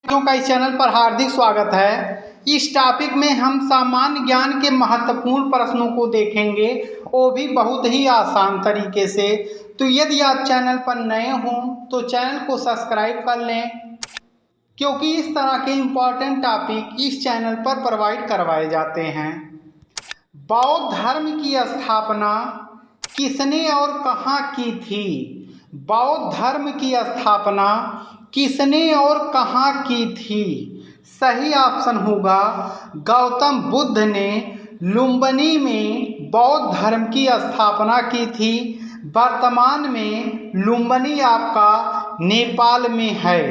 का इस चैनल पर हार्दिक स्वागत है। इस टॉपिक में हम सामान्य ज्ञान के महत्वपूर्ण प्रश्नों को देखेंगे, वो भी बहुत ही आसान तरीके से। तो यदि आप चैनल पर नए हों तो चैनल को सब्सक्राइब कर लें, क्योंकि इस तरह के इम्पोर्टेंट टॉपिक इस चैनल पर प्रोवाइड करवाए जाते हैं। बौद्ध धर्म की स्थापना किसने और कहाँ की थी? बौद्ध धर्म की स्थापना किसने और कहाँ की थी? सही ऑप्शन होगा गौतम बुद्ध ने लुम्बिनी में बौद्ध धर्म की स्थापना की थी। वर्तमान में लुम्बिनी आपका नेपाल में है।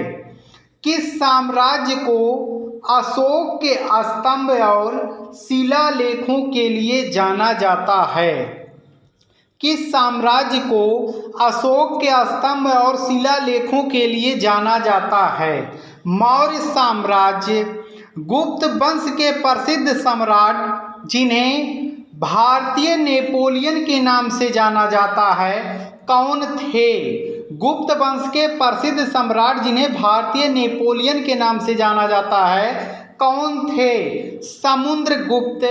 किस साम्राज्य को अशोक के स्तंभ और शिलालेखों के लिए जाना जाता है? किस साम्राज्य को अशोक के स्तंभ और शिलालेखों के लिए जाना जाता है? मौर्य साम्राज्य। गुप्त वंश के प्रसिद्ध सम्राट जिन्हें भारतीय नेपोलियन के नाम से जाना जाता है, कौन थे? गुप्त वंश के प्रसिद्ध सम्राट जिन्हें भारतीय नेपोलियन के नाम से जाना जाता है, कौन थे? समुद्रगुप्त।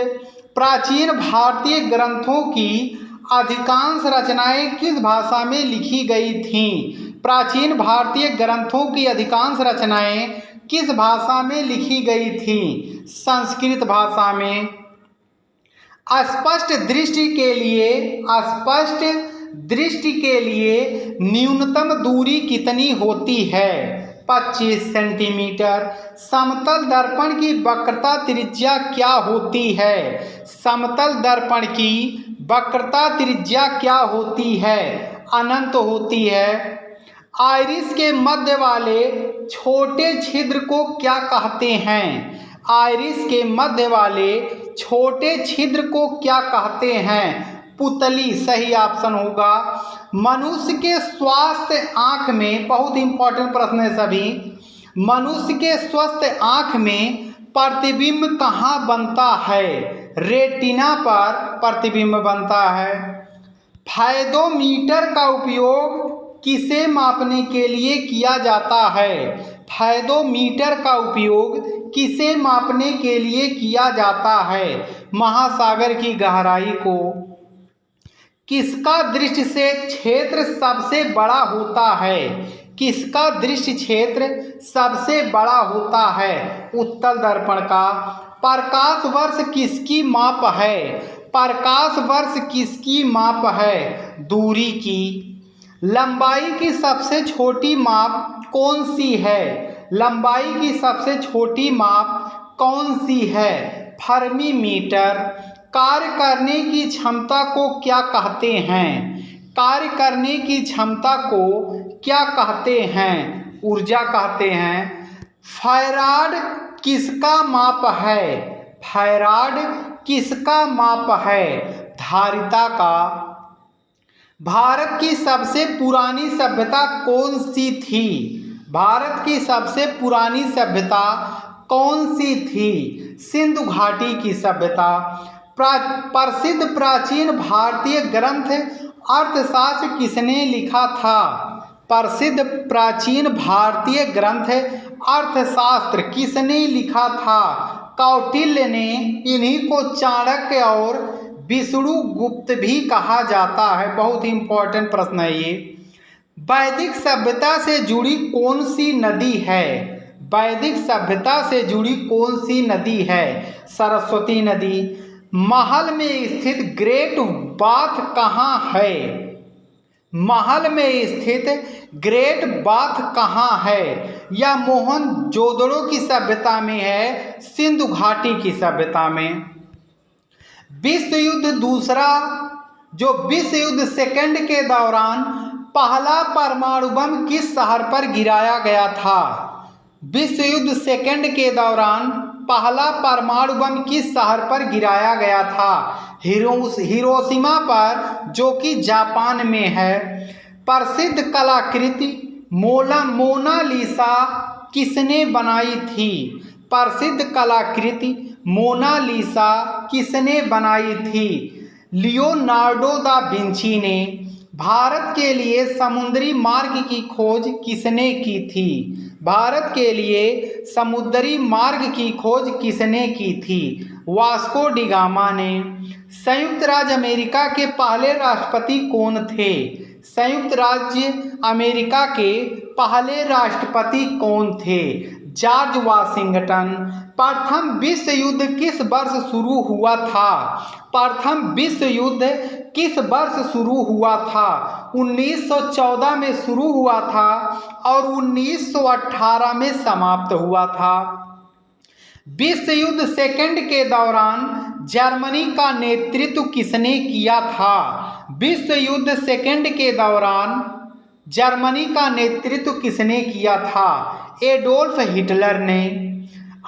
प्राचीन भारतीय ग्रंथों की अधिकांश रचनाएं किस भाषा में लिखी गई थीं? प्राचीन भारतीय ग्रंथों की अधिकांश रचनाएं किस भाषा में लिखी गई थीं? संस्कृत भाषा में। स्पष्ट दृष्टि के लिए न्यूनतम दूरी कितनी होती है? 25 सेंटीमीटर। समतल दर्पण की वक्रता त्रिज्या क्या होती है? समतल दर्पण की वक्रता त्रिज्या क्या होती है? अनंत होती है। आइरिस के मध्य वाले छोटे छिद्र को क्या कहते हैं? आइरिस के मध्य वाले छोटे छिद्र को क्या कहते हैं? पुतली सही ऑप्शन होगा। मनुष्य के स्वस्थ आँख में, बहुत इंपॉर्टेंट प्रश्न है सभी, मनुष्य के स्वस्थ आँख में प्रतिबिंब कहाँ बनता है? रेटिना पर प्रतिबिंब बनता है। फायदोमीटर का उपयोग किसे मापने के लिए किया जाता है? फायदोमीटर का उपयोग किसे मापने के लिए किया जाता है? महासागर की गहराई को। किसका दृष्टि से क्षेत्र सबसे बड़ा होता है? किसका दृष्टि क्षेत्र सबसे बड़ा होता है? उत्तल दर्पण का। प्रकाश वर्ष किसकी माप है? प्रकाश वर्ष किसकी माप है? दूरी की। लंबाई की सबसे छोटी माप कौन सी है? लंबाई की सबसे छोटी माप कौन सी है? Fermi metre. कार्य करने की क्षमता को क्या कहते हैं? कार्य करने की क्षमता को क्या कहते हैं? ऊर्जा कहते हैं। फैराड किसका माप है? फैराड किसका माप है? धारिता का। भारत की सबसे पुरानी सभ्यता कौन सी थी? भारत की सबसे पुरानी सभ्यता कौन सी थी? सिंधु घाटी की सभ्यता। प्रसिद्ध प्राचीन भारतीय ग्रंथ अर्थशास्त्र किसने लिखा था? प्रसिद्ध प्राचीन भारतीय ग्रंथ अर्थशास्त्र किसने लिखा था? कौटिल्य ने। इन्हीं को चाणक्य और विष्णुगुप्त भी कहा जाता है। बहुत ही इंपॉर्टेंट प्रश्न है ये। वैदिक सभ्यता से जुड़ी कौन सी नदी है? वैदिक सभ्यता से जुड़ी कौन सी नदी है? सरस्वती नदी। महल में स्थित ग्रेट बाथ कहाँ है? महल में स्थित ग्रेट बाथ कहाँ है? यह मोहनजोदड़ो की सभ्यता में है, सिंधु घाटी की सभ्यता में। विश्व युद्ध दूसरा, जो विश्व युद्ध सेकंड के दौरान पहला परमाणु बम किस शहर पर गिराया गया था? विश्व युद्ध सेकंड के दौरान पहला परमाणु बम किस शहर पर गिराया गया था? हिरोशिमा पर, जो कि जापान में है। प्रसिद्ध कलाकृति मोनालिसा किसने बनाई थी? प्रसिद्ध कलाकृति मोनालिसा किसने बनाई थी? लियोनार्डो दा विंची ने। भारत के लिए समुद्री मार्ग की खोज किसने की थी? भारत के लिए समुद्री मार्ग की खोज किसने की थी? वास्को डी गामा ने। संयुक्त राज्य अमेरिका के पहले राष्ट्रपति कौन थे? संयुक्त राज्य अमेरिका के पहले राष्ट्रपति कौन थे? George Washington. प्रथम विश्व युद्ध किस वर्ष शुरू हुआ था? प्रथम विश्व युद्ध किस वर्ष शुरू हुआ था? 1914 में शुरू हुआ था और 1918 में समाप्त हुआ था। विश्व युद्ध सेकंड के दौरान जर्मनी का नेतृत्व किसने किया था? विश्व युद्ध सेकंड के दौरान जर्मनी का नेतृत्व किसने किया था? एडोल्फ हिटलर ने।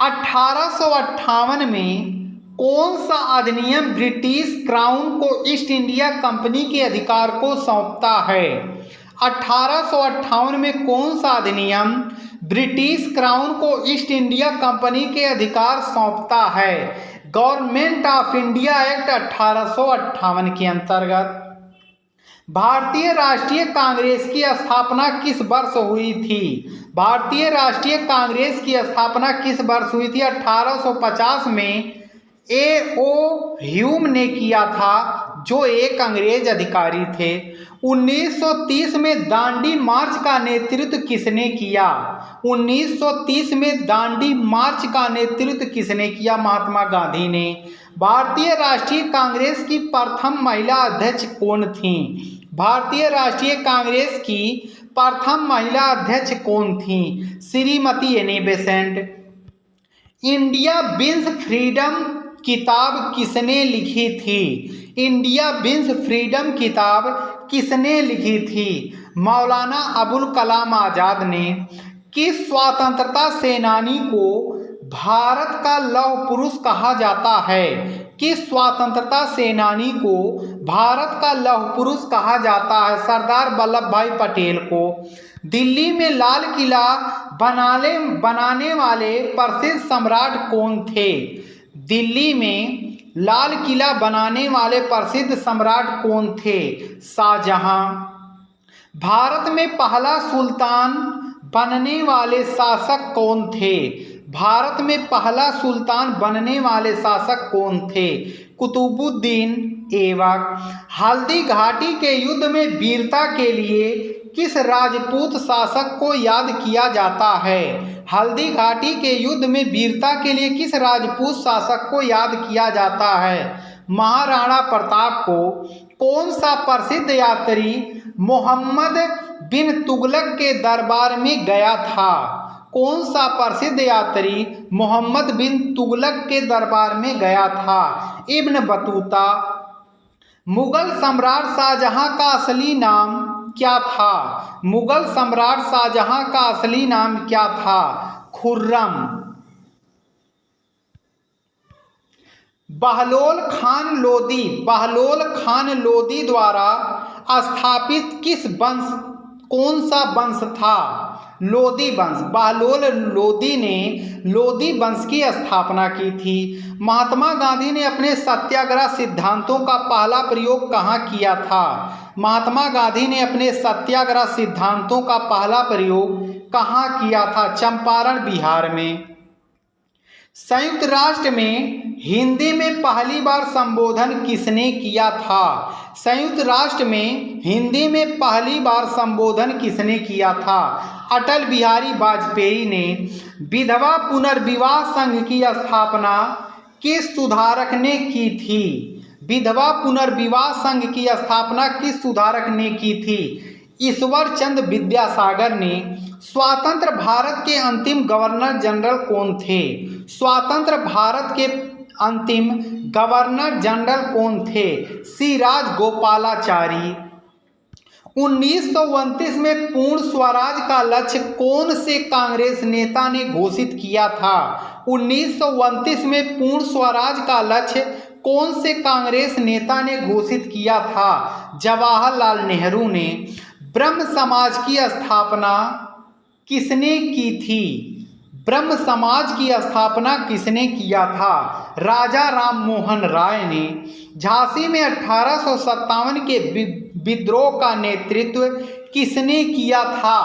1858 में कौन सा अधिनियम ब्रिटिश क्राउन को ईस्ट इंडिया कंपनी के अधिकार को सौंपता है? 1858 में कौन सा अधिनियम ब्रिटिश क्राउन को ईस्ट इंडिया कंपनी के अधिकार सौंपता है? गवर्नमेंट ऑफ इंडिया एक्ट 1858 के अंतर्गत। भारतीय राष्ट्रीय कांग्रेस की स्थापना किस वर्ष हुई थी? भारतीय राष्ट्रीय कांग्रेस की स्थापना किस वर्ष हुई थी? 1850 में A.O. ह्यूम ने किया था, जो एक अंग्रेज अधिकारी थे। 1930 में दांडी मार्च का नेतृत्व किसने किया? 1930 में दांडी मार्च का नेतृत्व किसने किया? महात्मा गांधी ने। भारतीय राष्ट्रीय कांग्रेस की प्रथम महिला अध्यक्ष कौन थी? भारतीय राष्ट्रीय कांग्रेस की प्रथम महिला अध्यक्ष कौन थी? Shrimati Annie Besant. India wins freedom किताब किसने लिखी थी? इंडिया विंस फ्रीडम किताब किसने लिखी थी? मौलाना अबुल कलाम आज़ाद ने। किस स्वतंत्रता सेनानी को भारत का लौह पुरुष कहा जाता है? किस स्वतंत्रता सेनानी को भारत का लौह पुरुष कहा जाता है? सरदार वल्लभ भाई पटेल को। दिल्ली में लाल किला बनाने वाले प्रसिद्ध सम्राट कौन थे? दिल्ली में लाल किला बनाने वाले प्रसिद्ध सम्राट कौन थे? शाहजहां। भारत में पहला सुल्तान बनने वाले शासक कौन थे? भारत में पहला सुल्तान बनने वाले शासक कौन थे? कुतुबुद्दीन ऐबक। हल्दी घाटी के युद्ध में वीरता के लिए किस राजपूत शासक को याद किया जाता है? हल्दी घाटी के युद्ध में वीरता के लिए किस राजपूत शासक को याद किया जाता है? महाराणा प्रताप को। कौन सा प्रसिद्ध यात्री मोहम्मद बिन तुगलक के दरबार में गया था? कौन सा प्रसिद्ध यात्री मोहम्मद बिन तुगलक के दरबार में गया था? Ibn Battuta. मुगल सम्राट शाहजहां का असली नाम क्या था? मुगल सम्राट शाहजहां का असली नाम क्या था? खुर्रम। बहलोल खान लोदी द्वारा स्थापित कौन सा वंश था? लोदी वंश। बहलोल लोदी ने लोदी वंश की स्थापना की थी। महात्मा गांधी ने अपने सत्याग्रह सिद्धांतों का पहला प्रयोग कहाँ किया था? महात्मा गांधी ने अपने सत्याग्रह सिद्धांतों का पहला प्रयोग कहाँ किया था? चंपारण, बिहार में। संयुक्त राष्ट्र में हिंदी में पहली बार संबोधन किसने किया था? संयुक्त राष्ट्र में हिंदी में पहली बार संबोधन किसने किया था? अटल बिहारी वाजपेयी ने। विधवा पुनर्विवाह संघ की स्थापना किस सुधारक ने की थी? विधवा पुनर्विवाह संघ की स्थापना किस सुधारक ने की थी? ईश्वर चंद्र विद्यासागर ने। स्वतंत्र भारत के अंतिम गवर्नर जनरल कौन थे? स्वतंत्र भारत के अंतिम गवर्नर जनरल कौन थे? सी राजगोपालाचारी। 1929 में पूर्ण स्वराज का लक्ष्य कौन से कांग्रेस नेता ने घोषित किया था? 1929 में पूर्ण स्वराज का लक्ष्य कौन से कांग्रेस नेता ने घोषित किया था? जवाहरलाल नेहरू ने। ब्रह्म समाज की स्थापना किसने की थी? ब्रह्म समाज की स्थापना किसने किया था? राजा राम मोहन राय ने। झांसी में 1857 के विद्रोह का नेतृत्व किसने किया था?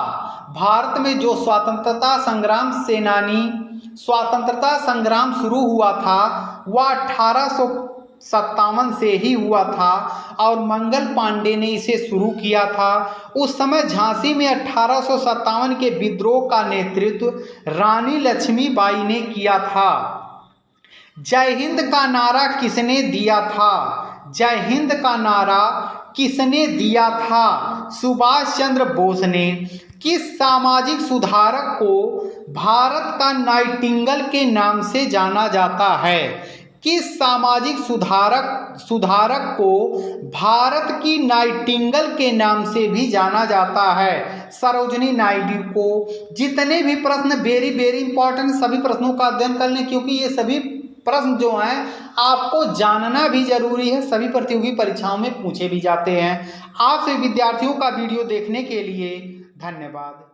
भारत में जो स्वतंत्रता संग्राम शुरू हुआ था वह 1857 से ही हुआ था और मंगल पांडे ने इसे शुरू किया था। उस समय झांसी में 1857 के विद्रोह का नेतृत्व रानी लक्ष्मीबाई ने किया था। जय हिंद का नारा किसने दिया था? जय हिंद का नारा किसने दिया था? सुभाष चंद्र बोस ने। किस सामाजिक सुधारक को भारत का नाइटिंगेल के नाम से जाना जाता है? किस सामाजिक सुधारक को भारत की नाइटिंगेल के नाम से भी जाना जाता है? सरोजिनी नायडू को। जितने भी प्रश्न वेरी इंपॉर्टेंट, सभी प्रश्नों का अध्ययन कर लें, क्योंकि ये सभी प्रश्न जो हैं आपको जानना भी जरूरी है, सभी प्रतियोगी परीक्षाओं में पूछे भी जाते हैं। आप सभी विद्यार्थियों का वीडियो देखने के लिए धन्यवाद।